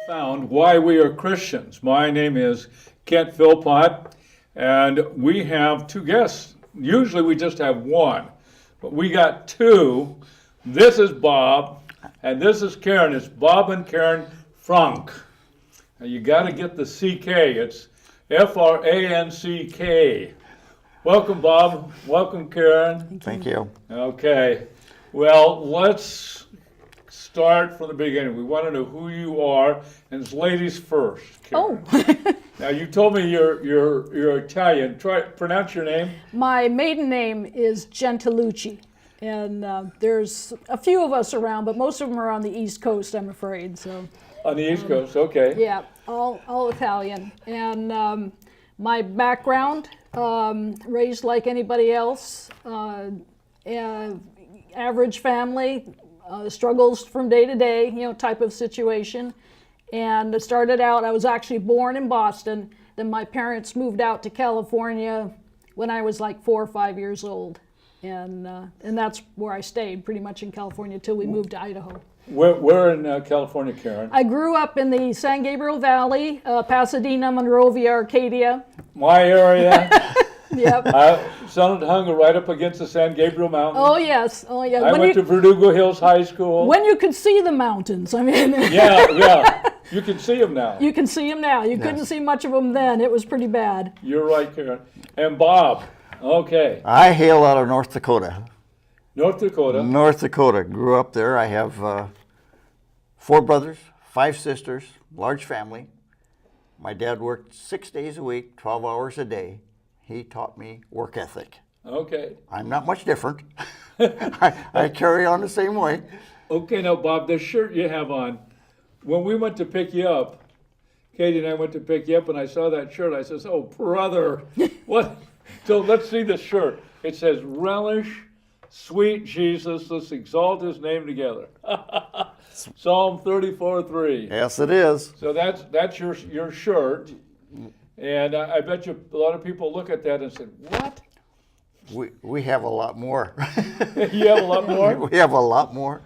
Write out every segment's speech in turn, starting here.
found why we are Christians. My name is Kent Philpott, and we have two guests. Usually we just have one, but we got two. This is Bob, and this is Karen. It's Bob and Karen Franck. Now you got to get the CK. It's Franck. Welcome, Bob. Welcome, Karen. Thank you. Okay. Well, let's start from the beginning. We want to know who you are, and it's ladies first. Karen. Oh. Now you told me you're Italian. Pronounce your name. My maiden name is Gentilucci, and there's a few of us around, but most of them are on the East Coast, I'm afraid. So. On the East Coast, okay. Yeah, all Italian, and my background, raised like anybody else, average family, struggles from day to day, type of situation. And it started out, I was actually born in Boston. Then my parents moved out to California when I was like 4 or 5 years old. And that's where I stayed, pretty much in California, till we moved to Idaho. Where in California, Karen? I grew up in the San Gabriel Valley, Pasadena, Monrovia, Arcadia. My area. Yep. Son hung right up against the San Gabriel Mountains. Oh yes, oh yeah. I went to Verdugo Hills High School. When you could see the mountains, I mean. Yeah. You can see them now. You can see them now. You couldn't see much of them then. It was pretty bad. You're right, Karen. And Bob, okay. I hail out of North Dakota. North Dakota. North Dakota. Grew up there. I have 4 brothers, 5 sisters, large family. My dad worked 6 days a week, 12 hours a day. He taught me work ethic. Okay. I'm not much different. I carry on the same way. Okay, now Bob, the shirt you have on, when we went to pick you up, Katie and I went to pick you up, and I saw that shirt. I says, "Oh, brother, what?" So let's see the shirt. It says, "Relish, sweet Jesus, let's exalt his name together." Psalm 34:3. Yes, it is. So that's your shirt, and I bet you a lot of people look at that and say, "What?" We have a lot more. You have a lot more? We have a lot more.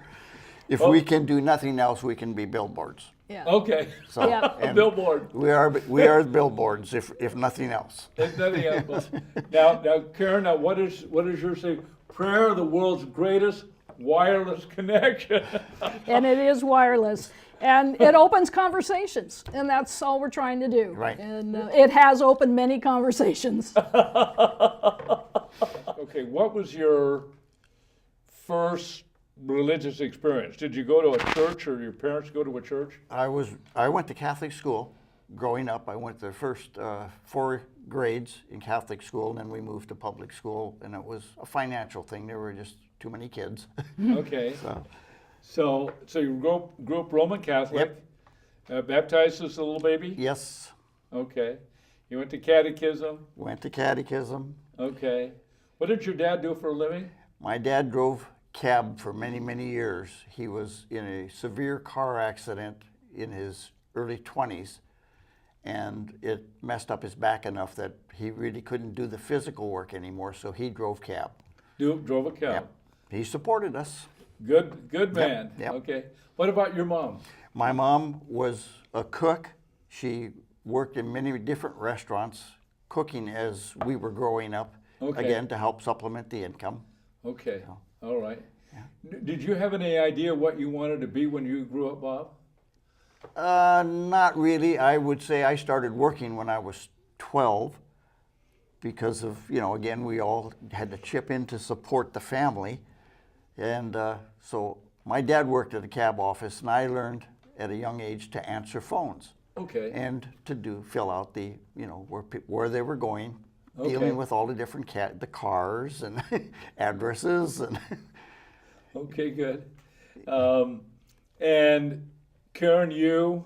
If we can do nothing else, we can be billboards. Yeah. Okay. So, A billboard. We are billboards, if nothing else. If nothing else. Now, Karen, what is your say? Prayer, the world's greatest wireless connection. And it is wireless. And it opens conversations, and that's all we're trying to do. Right. And it has opened many conversations. Okay, what was your first religious experience? Did you go to a church, or your parents go to a church? I went to Catholic school. Growing up, I went the first 4 grades in Catholic school, and then we moved to public school, and it was a financial thing. There were just too many kids. Okay. So you grew up Roman Catholic. Yep. Baptized as a little baby? Yes. Okay. You went to catechism? Went to catechism. Okay. What did your dad do for a living? My dad drove cab for many, many years. He was in a severe car accident in his early 20s, and it messed up his back enough that he really couldn't do the physical work anymore, so he drove cab. Drove a cab. Yep. He supported us. Good man. Yep. Okay. What about your mom? My mom was a cook. She worked in many different restaurants, cooking as we were growing up, again, to help supplement the income. Okay. All right. Yeah. Did you have any idea what you wanted to be when you grew up, Bob? Not really. I would say I started working when I was 12 because of, again, we all had to chip in to support the family. And so my dad worked at a cab office, and I learned at a young age to answer phones. Okay. And to fill out the, where they were going, dealing with all the different the cars and addresses and. Okay, good. And Karen, you,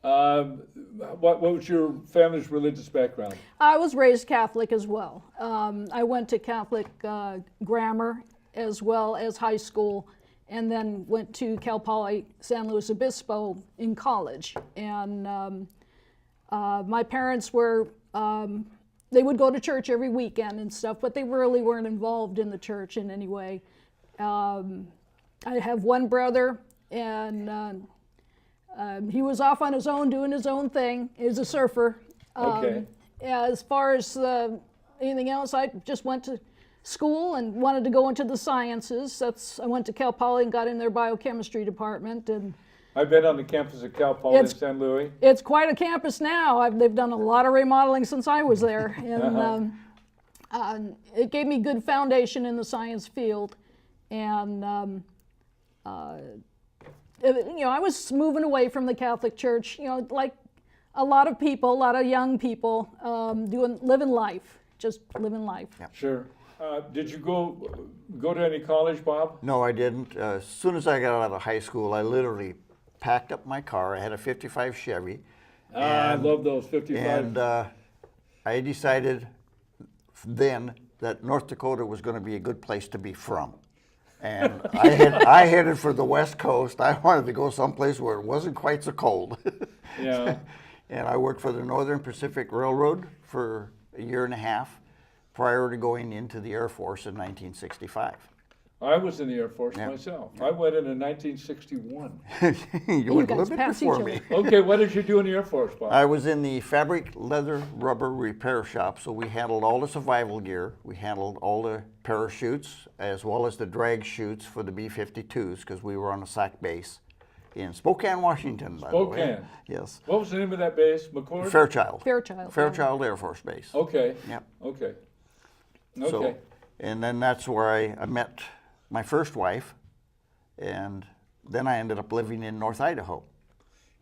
what was your family's religious background? I was raised Catholic as well. I went to Catholic grammar as well as high school, and then went to Cal Poly San Luis Obispo in college. And my parents were, they would go to church every weekend and stuff, but they really weren't involved in the church in any way. I have one brother, and He was off on his own, doing his own thing. He was a surfer. Okay. As far as anything else, I just went to school and wanted to go into the sciences. I went to Cal Poly and got in their biochemistry department. And I've been on the campus of Cal Poly in It's- San Luis. it's quite a campus now. They've done a lot of remodeling since I was there. And it gave me good foundation in the science field. And I was moving away from the Catholic Church, like a lot of people, a lot of young people, living life, just living life. Sure. Did you go to any college, Bob? No, I didn't. As soon as I got out of high school, I literally packed up my car. I had a 55 Chevy. I love those 55. And I decided then that North Dakota was going to be a good place to be from. And I headed for the West Coast. I wanted to go someplace where it wasn't quite so cold. Yeah. And I worked for the Northern Pacific Railroad for a year and a half prior to going into the Air Force in 1965. I was in the Air Force Yeah. myself. I went in 1961. You went a guys little bit pass each before other. me. Okay, what did you do in the Air Force, Bob? I was in the fabric, leather, rubber repair shop, so we handled all the survival gear. We handled all the parachutes, as well as the drag chutes for the B-52s, because we were on a SAC base in Spokane, Washington, by the way. Spokane. Yes. What was the name of that base? McCord? Fairchild. Fairchild. Fairchild Air Force Base. Okay. Yep. Okay. So, Okay. and then that's where I met my first wife, and then I ended up living in North Idaho.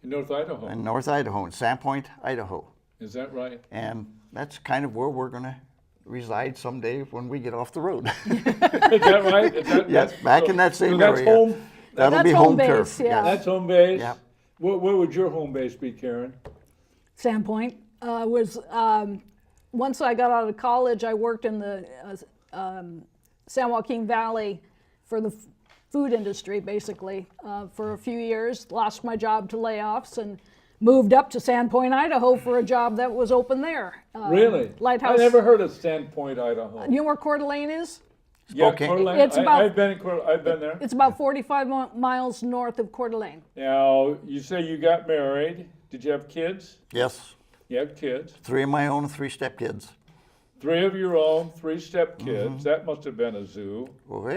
In North Idaho. In North Idaho, in Sandpoint, Idaho. Is that right? And that's kind of where we're going to reside someday when we get off the road. Is that right? Is that, Yes, back in that same that's area. home. That'll That's be home home base, turf. yeah. That's home base. Yeah. Where would your home base be, Karen? Sandpoint was once I got out of college, I worked in the San Joaquin Valley for the food industry, basically, for a few years. Lost my job to layoffs and moved up to Sandpoint, Idaho, for a job that was open there. Really? Lighthouse. I never heard of Sandpoint, Idaho. You know where Coeur d'Alene is? Yeah, Spokane. Coeur d'Alene. It's about- I've been there. It's about 45 miles north of Coeur d'Alene. Now, you say you got married. Did you have kids? Yes, You have kids. 3 of my own, 3 stepkids. 3 of your own, 3 stepkids. That must have been a zoo. Well,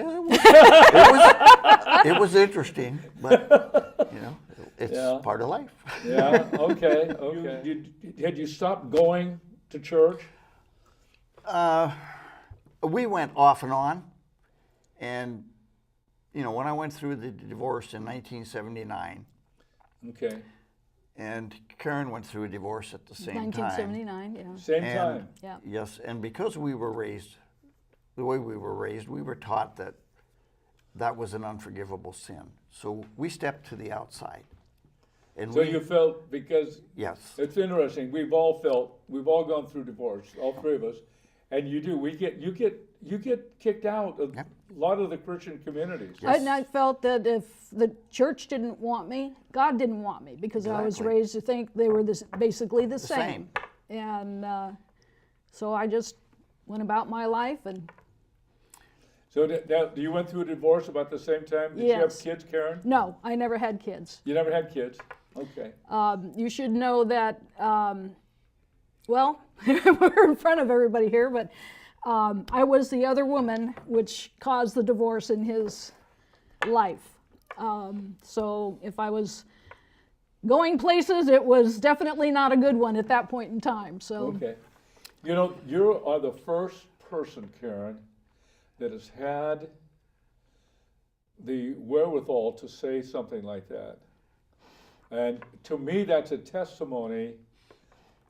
it was interesting, but it's Yeah. part of life. Yeah, okay, okay. Had you stopped going to church? We went off and on, and when I went through the divorce in 1979, Okay, and Karen went through a divorce at the same time. 1979, yeah. same And- time. Yeah. Yes, and because we were raised the way we were raised, we were taught that that was an unforgivable sin. So we stepped to the outside. And So you felt, because yes, it's interesting, we've all gone through divorce, all 3 of us, and you do. You get kicked out of Yep. a lot of the Christian communities. And I felt that if the church didn't want me, God didn't want me, because I was Exactly. raised to think they were basically the same. And so I just went about my life, and So you went through a divorce about the same time? Did you have Yes. kids, Karen? no, I never had kids. You never had kids? Okay. You should know that, well, we're in front of everybody here, but I was the other woman which caused the divorce in his life. So if I was going places, it was definitely not a good one at that point in time. So Okay. You are the first person, Karen, that has had the wherewithal to say something like that. And to me, that's a testimony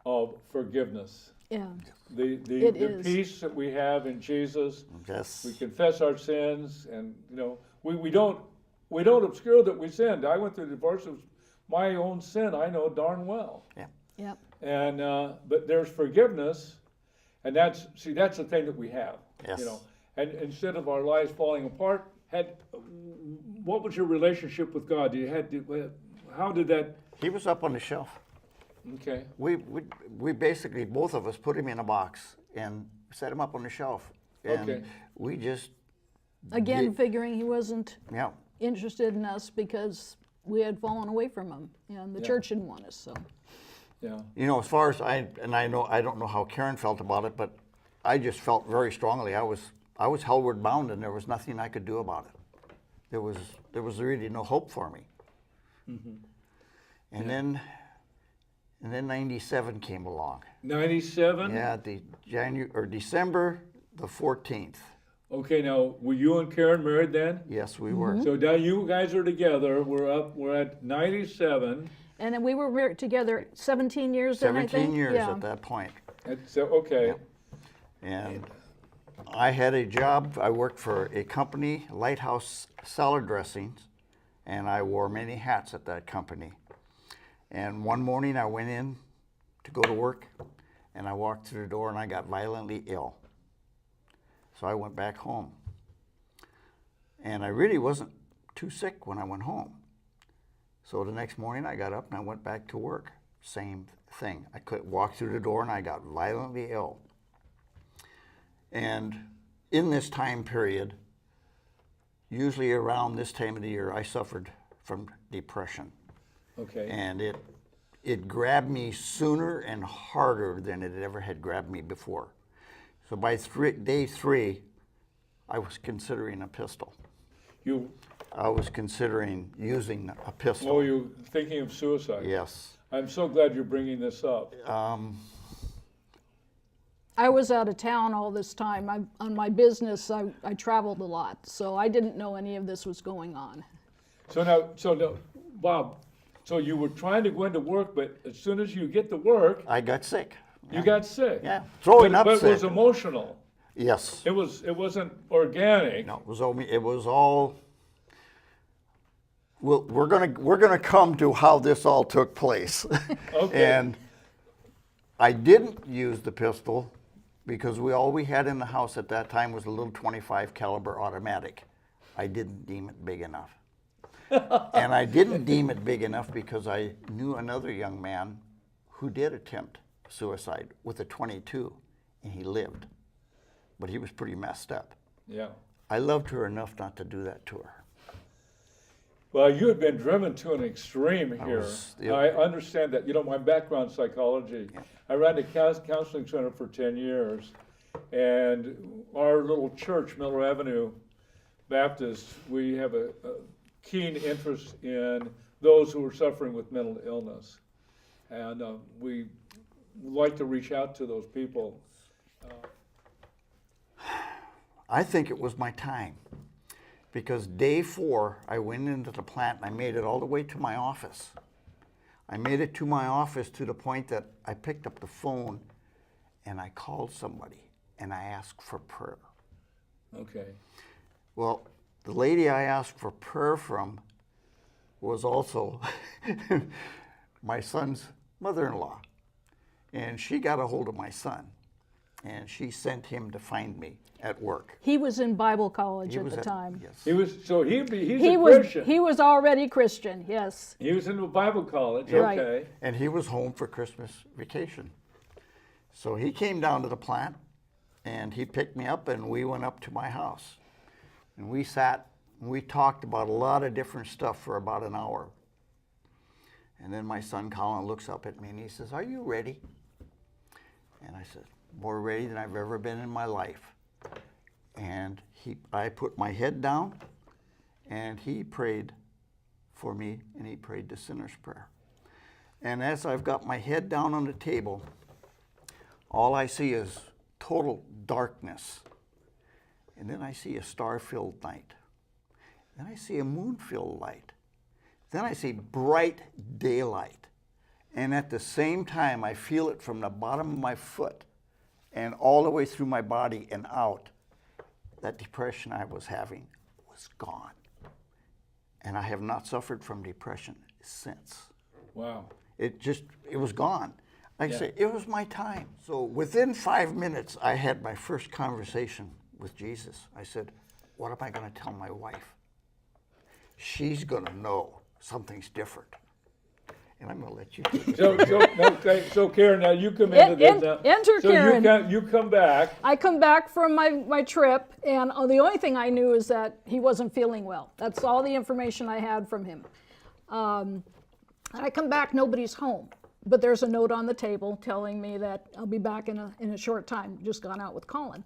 of forgiveness. yeah, The It is. peace that we have in Jesus. yes, We confess our sins, and we don't obscure that we sinned. I went through a divorce. It was my own sin. I know darn well. yep, And but there's forgiveness, and that's the thing that we have. Yes. And instead of our lives falling apart, what was your relationship with God? How did that? he was up on the shelf. Okay. We basically, both of us, put him in a box and set him up on the shelf. And Okay. we just, again, Yeah. figuring he wasn't yeah, interested in us because we had fallen away from him, and the church didn't want us. So Yeah. You know, as far as I don't know how Karen felt about it, but I just felt very strongly. I was hellward bound, and there was nothing I could do about it. There was really no hope for me. And then 97 came along. 97? Yeah, December the 14th. Okay, now, were you and Karen married then? Yes, we were. So now you guys are together. We're at 97. and then we were together 17 years. Then, I 17 think. years Yeah. at that point. So, okay. And I had a job. I worked for a company, Lighthouse Salad Dressings, and I wore many hats at that company. And one morning I went in to go to work, and I walked through the door and I got violently ill. So I went back home. And I really wasn't too sick when I went home. So the next morning I got up and I went back to work. Same thing. I could walk through the door and I got violently ill. And in this time period, usually around this time of the year, I suffered from depression. Okay. And it grabbed me sooner and harder than it ever had grabbed me before. So by day 3, I was considering a pistol. I was considering using a pistol. Oh, you thinking of suicide? Yes. I'm so glad you're bringing this up. I was out of town all this time. On my business, I traveled a lot, so I didn't know any of this was going on. So now, Bob, so you were trying to go into work, but as soon as you get to work, I got sick. you got sick. Yeah. Throwing up But it was sick. emotional. Yes. It wasn't organic. No, it was all. Well, we're gonna come to how this all took place. Okay. And I didn't use the pistol because all we had in the house at that time was a little .25 caliber automatic. I didn't deem it big enough. And I didn't deem it big enough because I knew another young man who did attempt suicide with a .22, and he lived. But he was pretty messed up. Yeah. I loved her enough not to do that to her. Well, you had been driven to an extreme here. Yep. I understand that. You know, my background's psychology. I ran a counseling center for 10 years, and our little church, Miller Avenue Baptist, we have a keen interest in those who are suffering with mental illness. And we like to reach out to those people. I think it was my time. Because day 4, I went into the plant and I made it all the way to my office. I made it to my office to the point that I picked up the phone and I called somebody and I asked for prayer. Okay. Well, the lady I asked for prayer from was also my son's mother-in-law. And she got a hold of my son and she sent him to find me at work. He was in Bible college He at was the time. Yes. He's He a was Christian. he was already Christian. Yes. He was in the Bible college. Right. Okay. And he was home for Christmas vacation. So he came down to the plant and he picked me up and we went up to my house. And we sat and we talked about a lot of different stuff for about an hour. And then my son Colin looks up at me and he says, "Are you ready?" And I said, "More ready than I've ever been in my life." And I put my head down and he prayed for me and he prayed the sinner's prayer. And as I've got my head down on the table, all I see is total darkness. And then I see a star-filled night. Then I see a moon-filled light. Then I see bright daylight. And at the same time, I feel it from the bottom of my foot and all the way through my body and out. That depression I was having was gone. And I have not suffered from depression since. Wow. It was gone. Like I Yeah. say, it was my time. So within 5 minutes, I had my first conversation with Jesus. I said, "What am I going to tell my wife? She's going to know something's different." And I'm going to let you take it. So Karen, now you come into this now. Enter so Karen. You come back. I come back from my trip, and the only thing I knew is that he wasn't feeling well. That's all the information I had from him. I come back, nobody's home. But there's a note on the table telling me that I'll be back in a short time. Just gone out with Colin.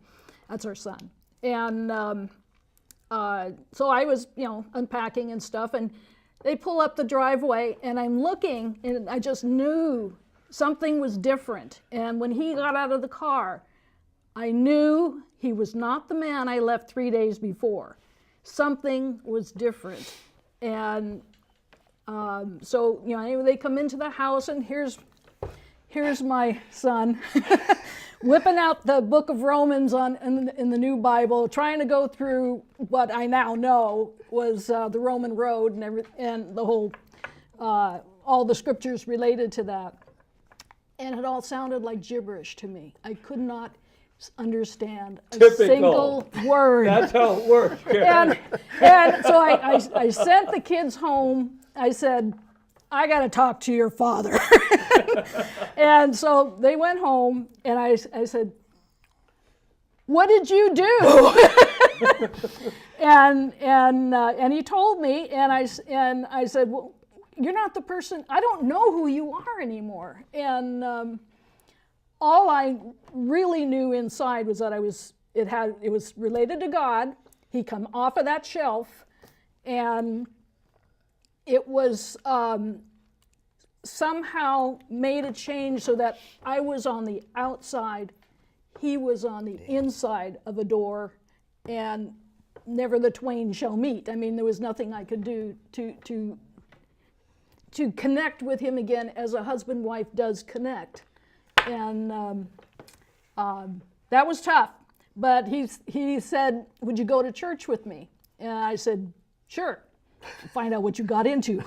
That's our son. And so I was, unpacking and stuff. And they pull up the driveway, and I'm looking, and I just knew something was different. And when he got out of the car, I knew he was not the man I left 3 days before. Something was different. And so, anyway, they come into the house, and here's my son whipping out the book of Romans in the New Bible, trying to go through what I now know was the Roman road and the whole, all the scriptures related to that. And it all sounded like gibberish to me. I could not understand a single word. That's how it works. And so I sent the kids home. I said, I got to talk to your father. And so they went home, and I said, what did you do? and he told me, and I said, well, you're not the person, I don't know who you are anymore. And all I really knew inside was that it was related to God. He come off of that shelf, and it was somehow made a change so that I was on the outside, he was on the inside of a door, and never the twain shall meet. I mean, there was nothing I could do to connect with him again as a husband-wife does connect. And that was tough. But he said, would you go to church with me? And I said, sure. Find out what you got into.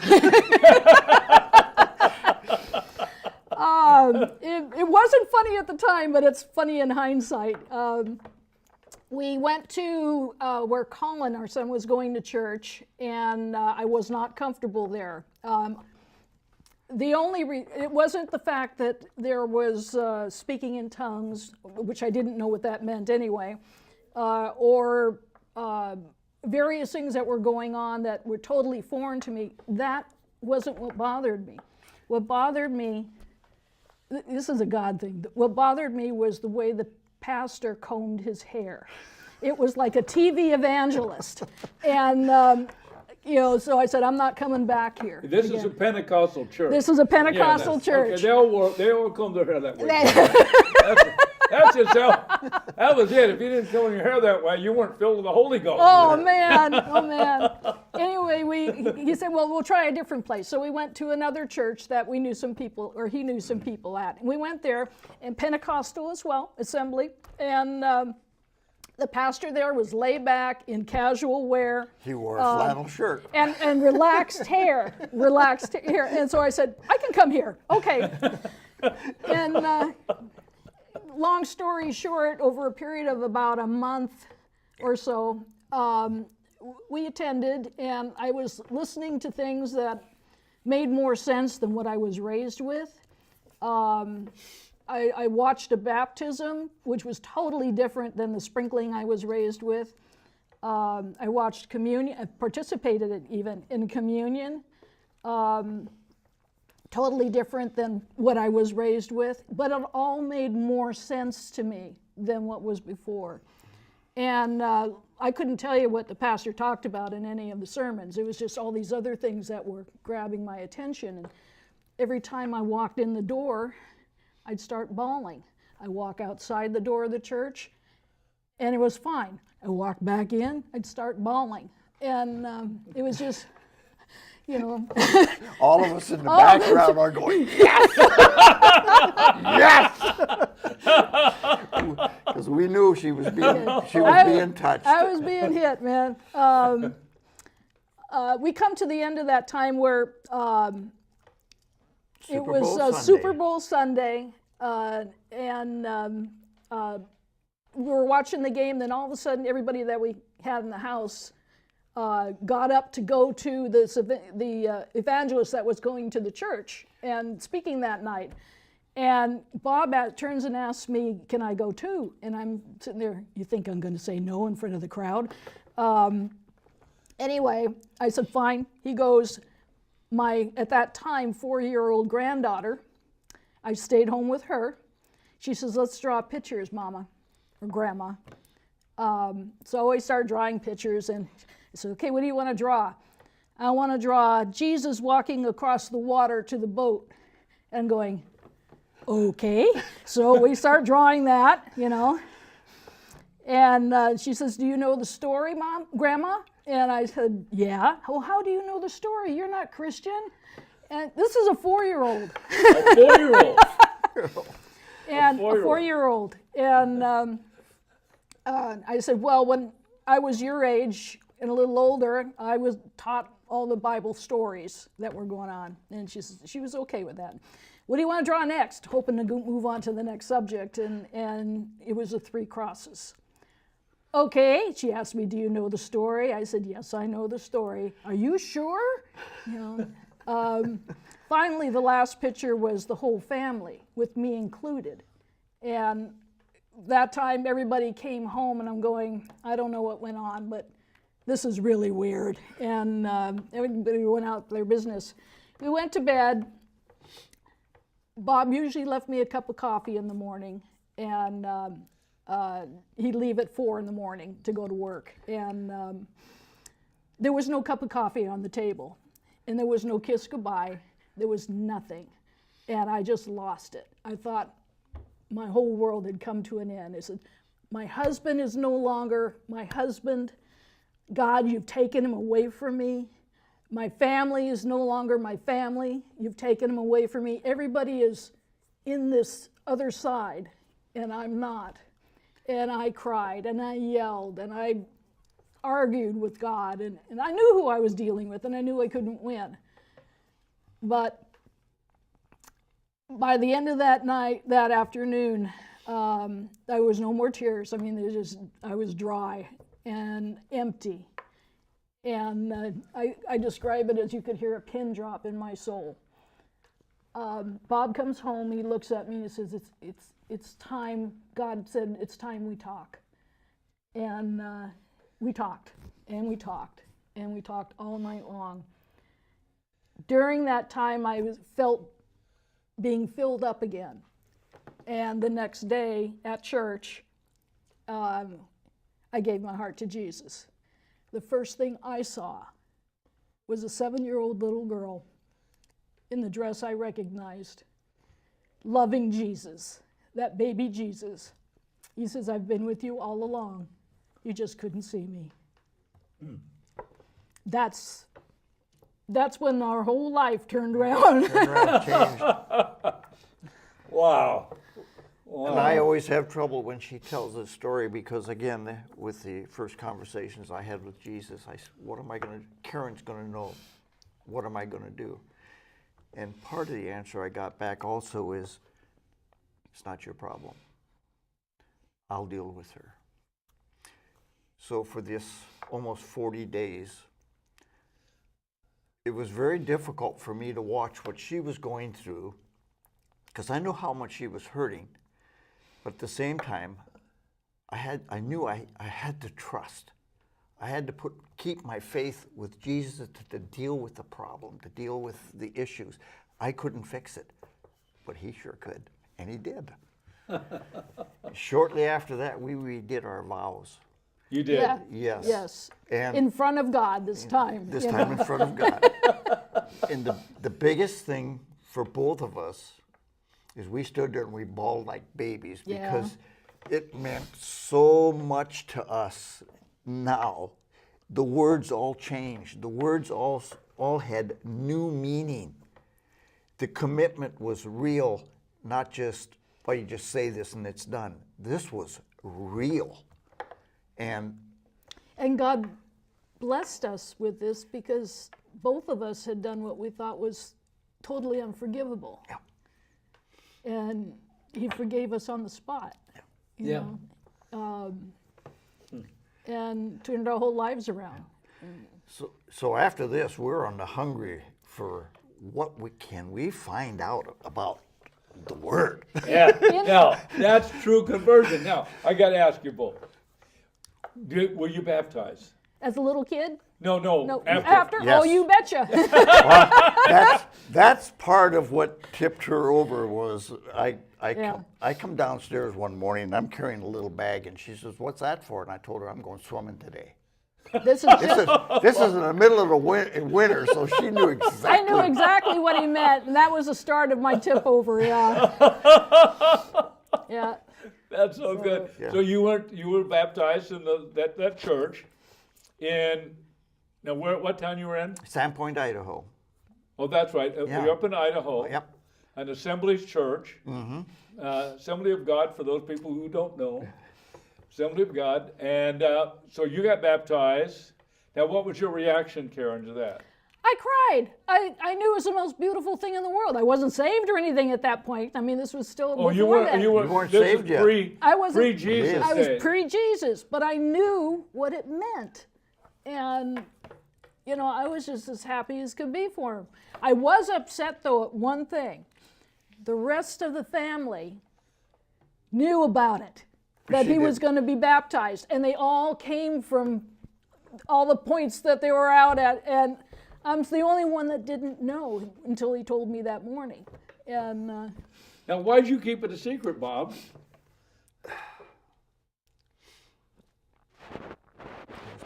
It wasn't funny at the time, but it's funny in hindsight. We went to where Colin, our son, was going to church, and I was not comfortable there. It wasn't the fact that there was speaking in tongues, which I didn't know what that meant anyway, or various things that were going on that were totally foreign to me. That wasn't what bothered me. What bothered me, this is a God thing, what bothered me was the way the pastor combed his hair. It was like a TV evangelist. And so I said, I'm not coming back here. This is a Pentecostal church. This is a Pentecostal church. Okay, they all comb their hair that way. That's just that was it. If you didn't comb your hair that way, you weren't filled with the Holy Ghost. Oh man. Anyway, he said, well, we'll try a different place. So we went to another church that we knew some people, or he knew some people at. And we went there, and Pentecostal as well, assembly. And the pastor there was laid back in casual wear. He wore a flannel shirt. And relaxed hair. And so I said, I can come here. Okay. And long story short, over a period of about a month or so, we attended, and I was listening to things that made more sense than what I was raised with. I watched a baptism, which was totally different than the sprinkling I was raised with. I watched communion, I participated even in communion, totally different than what I was raised with, but it all made more sense to me than what was before. And I couldn't tell you what the pastor talked about in any of the sermons. It was just all these other things that were grabbing my attention. And every time I walked in the door, I'd start bawling. I walk outside the door of the church, and it was fine. I walk back in, I'd start bawling. And it was just, All of us in the background are going, yes! Yes! Because we knew she was being touched. I was being hit, man. We come to the end of that time where it was Super Bowl Sunday, and we were watching the game. Then all of a sudden, everybody that we had in the house got up to go to the evangelist that was going to the church and speaking that night. And Bob turns and asks me, "Can I go too?" And I'm sitting there. You think I'm going to say no in front of the crowd? Anyway, I said, "Fine." He goes. my, at that time, 4-year-old granddaughter, I stayed home with her. She says, let's draw pictures, Mama, or Grandma. So I started drawing pictures, and I said, okay, what do you want to draw? I want to draw Jesus walking across the water to the boat. And going, okay. So we start drawing that, you know. And she says, do you know the story, Grandma? And I said, yeah. Well, how do you know the story? You're not Christian. And this is a 4-year-old. A 4-year-old. And a 4-year-old. And I said, well, when I was your age and a little older, I was taught all the Bible stories that were going on. And she was okay with that. What do you want to draw next? Hoping to move on to the next subject. And it was the 3 crosses. Okay, she asked me, do you know the story? I said, yes, I know the story. Are you sure? You know, finally, the last picture was the whole family, with me included. And that time, everybody came home, and I'm going, I don't know what went on, but this is really weird. And everybody went out their business. We went to bed. Bob usually left me a cup of coffee in the morning, and he'd leave at 4 in the morning to go to work. And there was no cup of coffee on the table, and there was no kiss goodbye. There was nothing. And I just lost it. I thought my whole world had come to an end. I said, my husband is no longer my husband. God, you've taken him away from me. My family is no longer my family. You've taken him away from me. Everybody is in this other side, and I'm not. And I cried, and I yelled, and I argued with God, and I knew who I was dealing with, and I knew I couldn't win. But by the end of that night, that afternoon, there was no more tears. I mean, I was dry and empty. And I describe it as you could hear a pin drop in my soul. Bob comes home, he looks at me and he says, it's time, God said, it's time we talk. And we talked, and we talked, and we talked all night long. During that time, I felt being filled up again. And the next day at church, I gave my heart to Jesus. The first thing I saw was a 7-year-old little girl in the dress I recognized, loving Jesus, that baby Jesus. He says, I've been with you all along. You just couldn't see me. That's when our whole life turned around. Changed. Wow. Wow. And I always have trouble when she tells this story because, again, with the first conversations I had with Jesus, what am I going to, Karen's going to know, what am I going to do? And part of the answer I got back also is, it's not your problem. I'll deal with her. So for this almost 40 days, it was very difficult for me to watch what she was going through because I knew how much she was hurting. But at the same time, I knew I had to trust. I had to keep my faith with Jesus to deal with the problem, to deal with the issues. I couldn't fix it, but he sure could, and he did. Shortly after that, we redid our vows. You did? Yeah. Yes. Yes. And in front of God this time. This you time know. in front of God. And the biggest thing for both of us is we stood there and we bawled like babies because it meant so much to us now. The words all changed. The words all had new meaning. The commitment was real, not just, well, you just say this and it's done. This was real. And God blessed us with this because both of us had done what we thought was totally unforgivable. Yeah. And he forgave us on the spot. You know? And turned our whole lives around. So after this, we're on the hungry for what we find out about the Word. Yeah. Now, that's true conversion. Now, I got to ask you both. Were you baptized? As a little kid, No, No, after. Oh, Yes. you betcha. That's part of what tipped her over was Yeah. I come downstairs one morning and I'm carrying a little bag and she says, "What's that for?" And I told her, "I'm going swimming today." This is just, This is in the middle of the winter, so she knew exactly. I knew exactly what he meant, and that was the start of my tip over. Yeah. Yeah. That's so good. Yeah. So you were baptized in that church in what town you were in? Sandpoint, Idaho. Oh, that's right. Yeah. You're up in Idaho. Yep. An Assembly's Church. Assembly of God for those people who don't know. Assembly of God. And so you got baptized. Now, what was your reaction, Karen, to that? I cried. I knew it was the most beautiful thing in the world. I wasn't saved or anything at that point. I mean, this was still Oh, before you weren't. that. You weren't this saved is yet. I wasn't. Pre-Jesus. I was days. pre-Jesus, but I knew what it meant, and I was just as happy as could be for him. I was upset though at one thing. The rest of the family knew about it, that She he was did. going to be baptized, and they all came from all the points that they were out at, and I'm the only one that didn't know until he told me that morning. And Now, why'd you keep it a secret, Bob?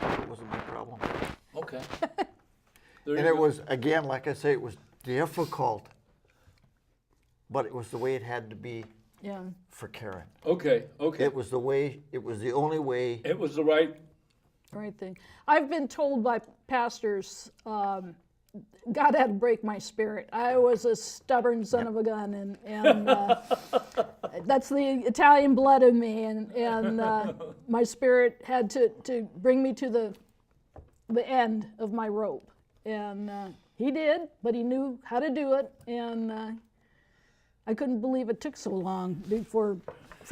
It wasn't my problem. Okay. And it was, again, like I say, it was difficult, but it was the way it had to be yeah, for Karen. Okay. It was the only way. It was the right. right thing. I've been told by pastors, God had to break my spirit. I was a stubborn son of a gun, and that's the Italian blood in me, and my spirit had to bring me to the end of my rope. And he did, but he knew how to do it, and I couldn't believe it took so long for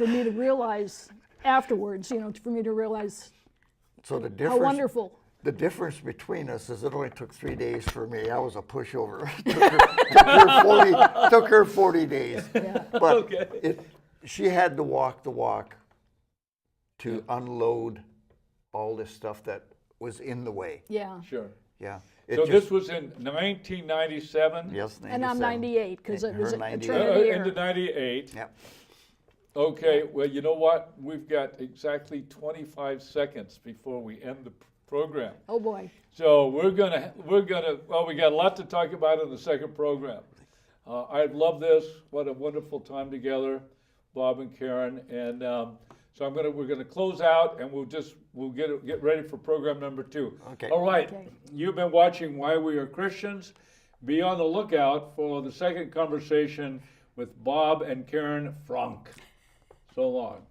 me to realize afterwards, for me to realize So the how difference. wonderful. The difference between us is it only took 3 days for me. I was a pushover. took her 40 days. Yeah. But Okay. she had to walk the walk to unload all this stuff that was in the way. Yeah. Sure. Yeah. So this was in 1997. Yes, 97. And I'm 98 because it And was her a 98. Trinity year. Into 98. Yep. Okay, well, you know what? We've got exactly 25 seconds before we end the program. Oh boy. So we got a lot to talk about in the second program. I love this. What a wonderful time together, Bob and Karen. And so we're gonna close out, and we'll get ready for program number 2. Okay. All right. Okay. You've been watching Why We Are Christians. Be on the lookout for the second conversation with Bob and Karen Franck. So long.